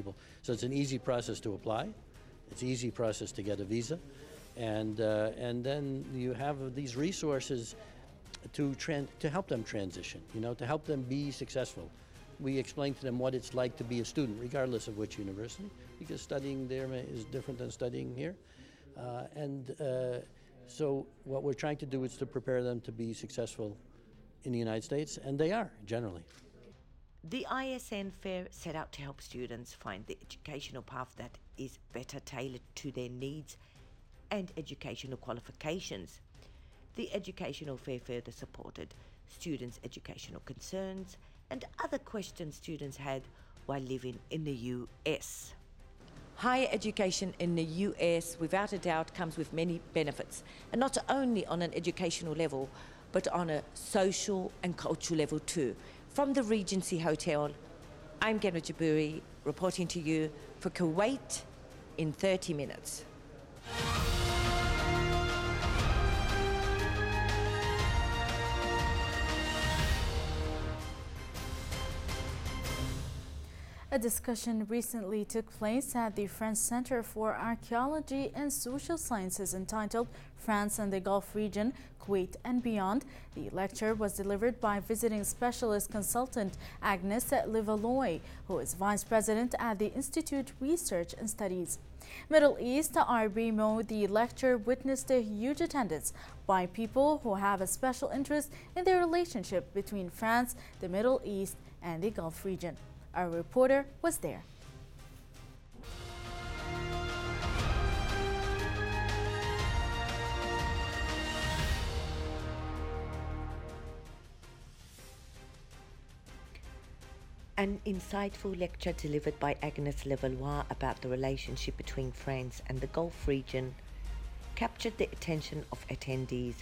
people. So it's an easy process to apply. It's an easy process to get a visa. And then you have these resources to help them transition, to help them be successful. We explain to them what it's like to be a student, regardless of which university, because studying there is different than studying here. So what we're trying to do is to prepare them to be successful in the United States, and they are, generally. The ISN Fair set out to help students find the educational path that is better tailored to their needs and educational qualifications. The Educational Fair further supported students' educational concerns and other questions students had while living in the US. Higher education in the US, without a doubt, comes with many benefits, and not only on an educational level, but on a social and cultural level too. From the Regency Hotel, I'm Gemma Jaburi, reporting to you for Kuwait in 30 minutes. A discussion recently took place at the French Center for Archaeology and Social Sciences entitled France and the Gulf Region, Kuwait and Beyond. The lecture was delivered by visiting specialist consultant Agnes Levallois, who is vice president at the Institute Research and Studies. Middle East, RBMO, the lecture witnessed a huge attendance by people who have a special interest in the relationship between France, the Middle East, and the Gulf region. Our reporter was there. An insightful lecture delivered by Agnes Levallois about the relationship between France and the Gulf region captured the attention of attendees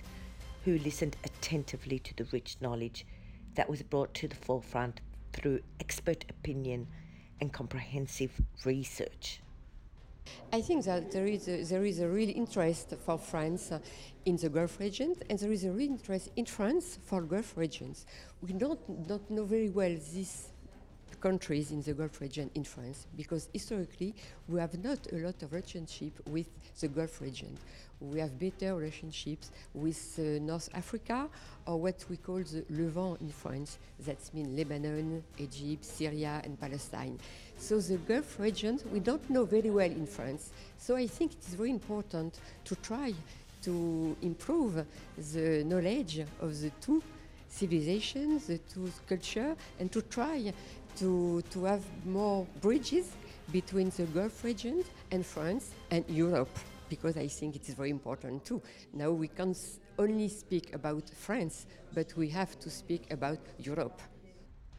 who listened attentively to the rich knowledge that was brought to the forefront through expert opinion and comprehensive research. I think that there is a real interest for France in the Gulf region, and there is a real interest in France for Gulf regions. We don't know very well these countries in the Gulf region in France, because historically we have not a lot of relationship with the Gulf region. We have better relationships with North Africa, or what we call the Levant in France. That means Lebanon, Egypt, Syria and Palestine. So the Gulf region we don't know very well in France. So I think it is very important to try to improve the knowledge of the two civilizations, the two culture, and to try to have more bridges between the Gulf region and France and Europe, because I think it is very important too. Now we can't only speak about France, but we have to speak about Europe.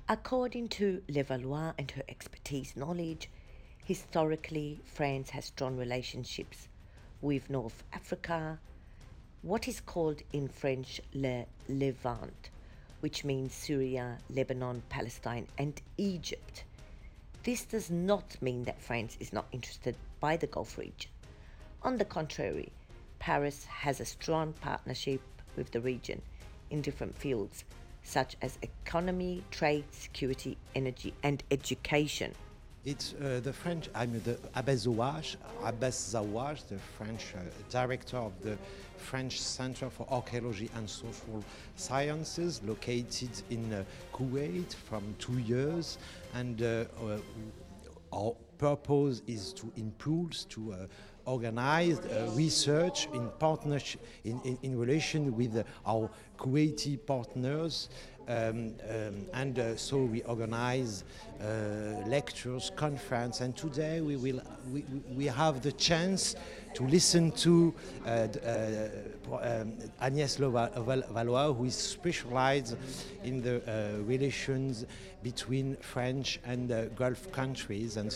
According to Levallois and her expertise knowledge, historically France has strong relationships with North Africa, what is called in French Le Levant, which means Syria, Lebanon, Palestine and Egypt. This does not mean that France is not interested by the Gulf region. On the contrary, Paris has a strong partnership with the region in different fields, such as economy, trade, security, energy and education. It's the French, I'm the Abbas Zawaj, the French director of the French Center for Archaeology and Social Sciences, located in Kuwait from 2 years, and our purpose is to impulse, to organize research in partnership, in relation with our Kuwaiti partners, so we organize lectures, conference, and today we have the chance to listen to Agnès Levallois, who is specialized in the relations between French and Gulf countries, and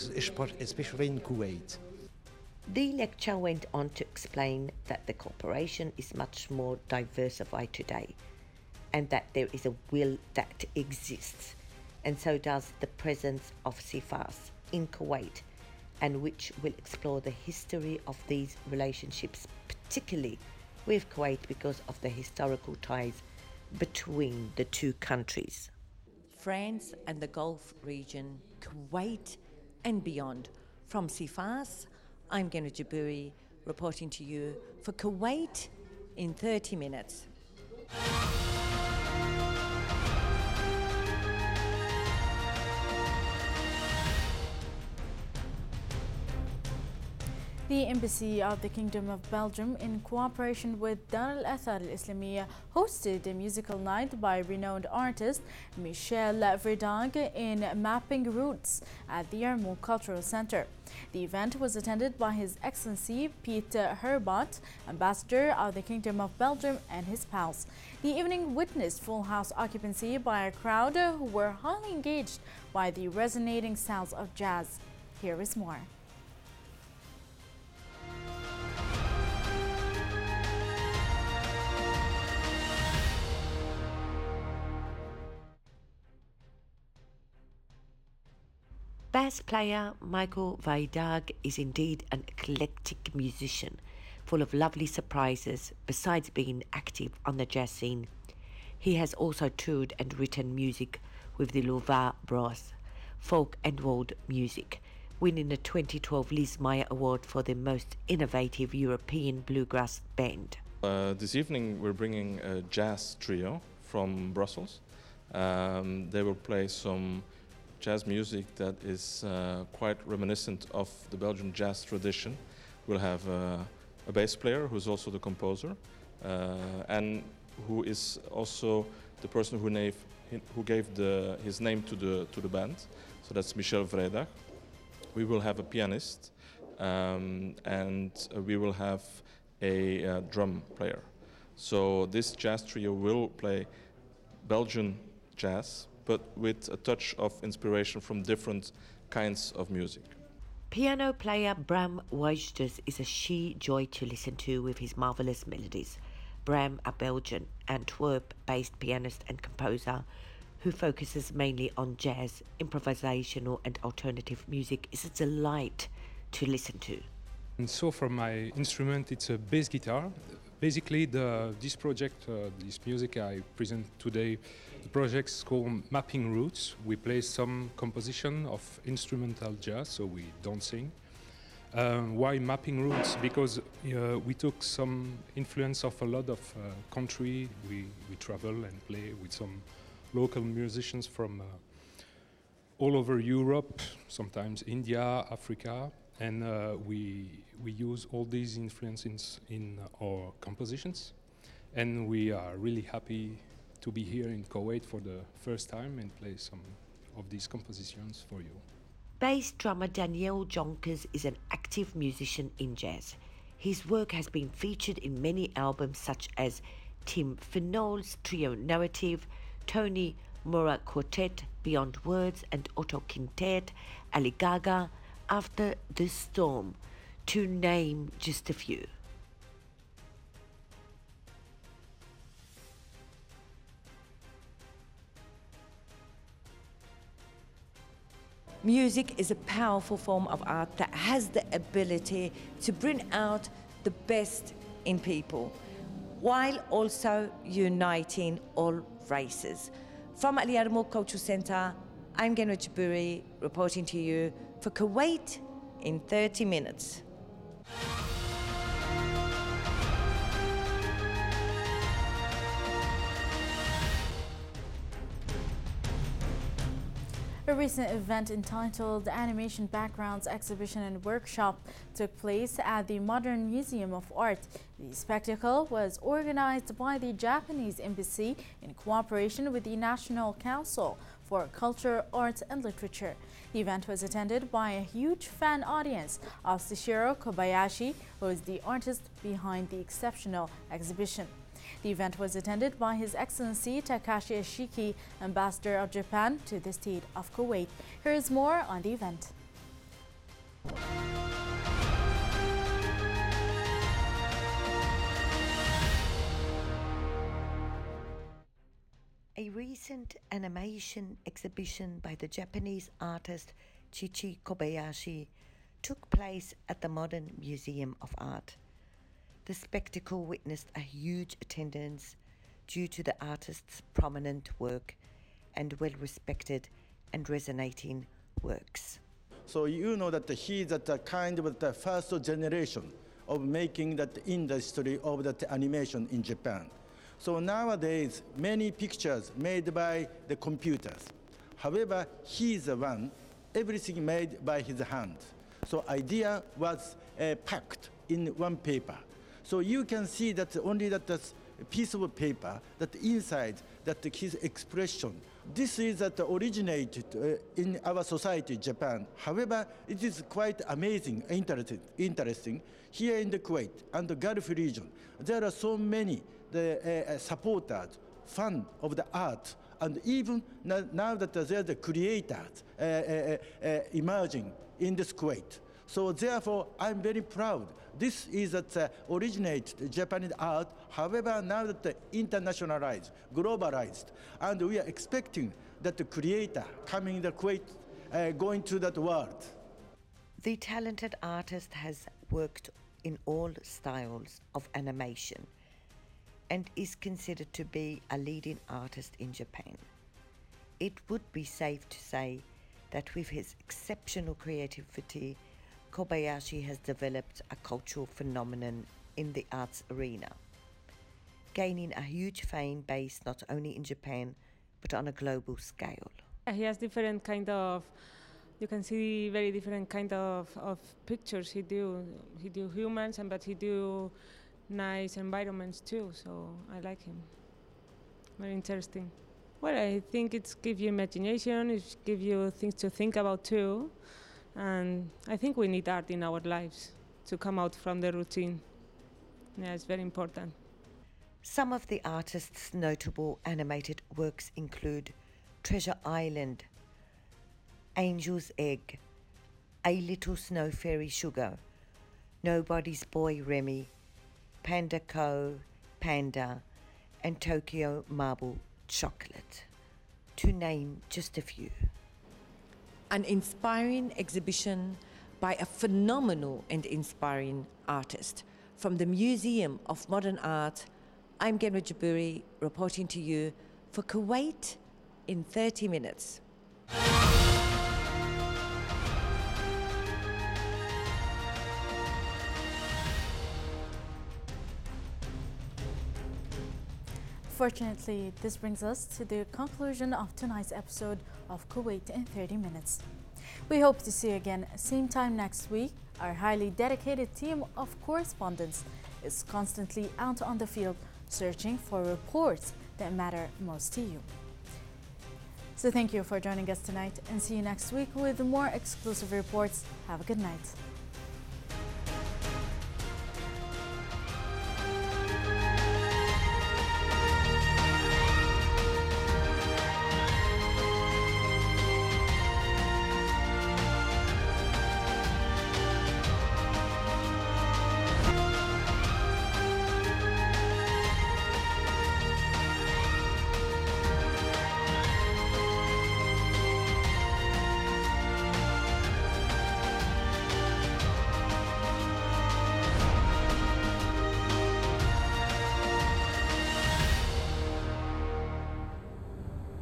especially in Kuwait. The lecture went on to explain that the cooperation is much more diversified today, and that there is a will that exists, and so does the presence of CIFAS in Kuwait, and which will explore the history of these relationships, particularly with Kuwait because of the historical ties between the two countries. France and the Gulf region, Kuwait and beyond. From Sifas, I'm Gena Jaburi, reporting to you for Kuwait in 30 minutes. The Embassy of the Kingdom of Belgium, in cooperation with Dar al-Athar al-Islamiyya, hosted a musical night by renowned artist Michel Vredag in Mapping Roots at the Yarmouk Cultural Center. The event was attended by His Excellency Piet Herbat, Ambassador of the Kingdom of Belgium, and his pals. The evening witnessed full house occupancy by a crowd who were highly engaged by the resonating sounds of jazz. Here is more. Bass player Michael Vredag is indeed an eclectic musician, full of lovely surprises. Besides being active on the jazz scene, he has also toured and written music with the Louvain Brass, folk and world music, winning the 2012 Liz Meyer Award for the most innovative European bluegrass band. This evening we're bringing a jazz trio from Brussels. They will play some jazz music that is quite reminiscent of the Belgian jazz tradition. We'll have a bass player who's also the composer and who is also the person who gave his name to the band. So that's Michel Vredag. We will have a pianist and we will have a drum player. So this jazz trio will play Belgian jazz, but with a touch of inspiration from different kinds of music. Piano player Bram Wijsters is a joy to listen to with his marvelous melodies. Bram, a Belgian, Antwerp-based pianist and composer who focuses mainly on jazz, improvisational and alternative music, is a delight to listen to. And so for my instrument, it's a bass guitar. Basically, this project, this music I present today, the project's called Mapping Roots. We play some composition of instrumental jazz, so we don't sing. Why Mapping Roots? Because we took some influence of a lot of country. We travel and play with some local musicians from all over Europe, sometimes India, Africa, and we use all these influences in our compositions. And we are really happy to be here in Kuwait for the first time and play some of these compositions for you. Bass drummer Daniel Jonkers is an active musician in jazz. His work has been featured in many albums such as Tim Fenol's Trio Narrative, Tony Mora Quartet, Beyond Words, and Otto Quintet, Ali Gaga, After the Storm, to name just a few. Music is a powerful form of art that has the ability to bring out the best in people, while also uniting all races. From Al Yarmouk Cultural Center, I'm Gena Jaburi, reporting to you for Kuwait in 30 minutes. A recent event entitled Animation Backgrounds Exhibition and Workshop took place at the Modern Museum of Art. The spectacle was organized by the Japanese Embassy in cooperation with the National Council for Culture, Arts and Literature. The event was attended by a huge fan audience of Sashiro Kobayashi, who is the artist behind the exceptional exhibition. The event was attended by His Excellency Takashi Ashiki, Ambassador of Japan to the State of Kuwait. Here is more on the event. A recent animation exhibition by the Japanese artist Chichi Kobayashi took place at the Modern Museum of Art. The spectacle witnessed a huge attendance due to the artist's prominent work and well-respected and resonating works. So you know that he is the kind of the first generation of making that industry of that animation in Japan. So nowadays, many pictures made by the computers. However, he is the one, everything made by his hand. So idea was packed in one paper. So you can see that only that piece of paper, that inside, that his expression. This is that originated in our society, Japan. However, it is quite amazing, interesting. Here in the Kuwait and the Gulf region, there are so many supporters, fans of the art, and even now that there are the creators emerging in this Kuwait. So therefore, I'm very proud. This is that originated Japanese art. However, now that internationalized, globalized, and we are expecting that the creator coming the Kuwait, going to that world. The talented artist has worked in all styles of animation and is considered to be a leading artist in Japan. It would be safe to say that with his exceptional creativity, Kobayashi has developed a cultural phenomenon in the arts arena, gaining a huge fan base not only in Japan but on a global scale. He has different kind of, you can see very different kind of pictures he do. He do humans, but he do nice environments too, so I like him. Very interesting. Well, I think it's give you imagination, it give you things to think about too, and I think we need art in our lives to come out from the routine. Yeah, it's very important. Some of the artist's notable animated works include Treasure Island, Angel's Egg, A Little Snow Fairy Sugar, Nobody's Boy Remy, Panda Co, Panda, and Tokyo Marble Chocolate, to name just a few. An inspiring exhibition by a phenomenal and inspiring artist. From the Museum of Modern Art, I'm Genra Jaburi, reporting to you for Kuwait in 30 minutes. Fortunately, this brings us to the conclusion of tonight's episode of Kuwait in 30 minutes. We hope to see you again same time next week. Our highly dedicated team of correspondents is constantly out on the field searching for reports that matter most to you. So thank you for joining us tonight and see you next week with more exclusive reports. Have a good night.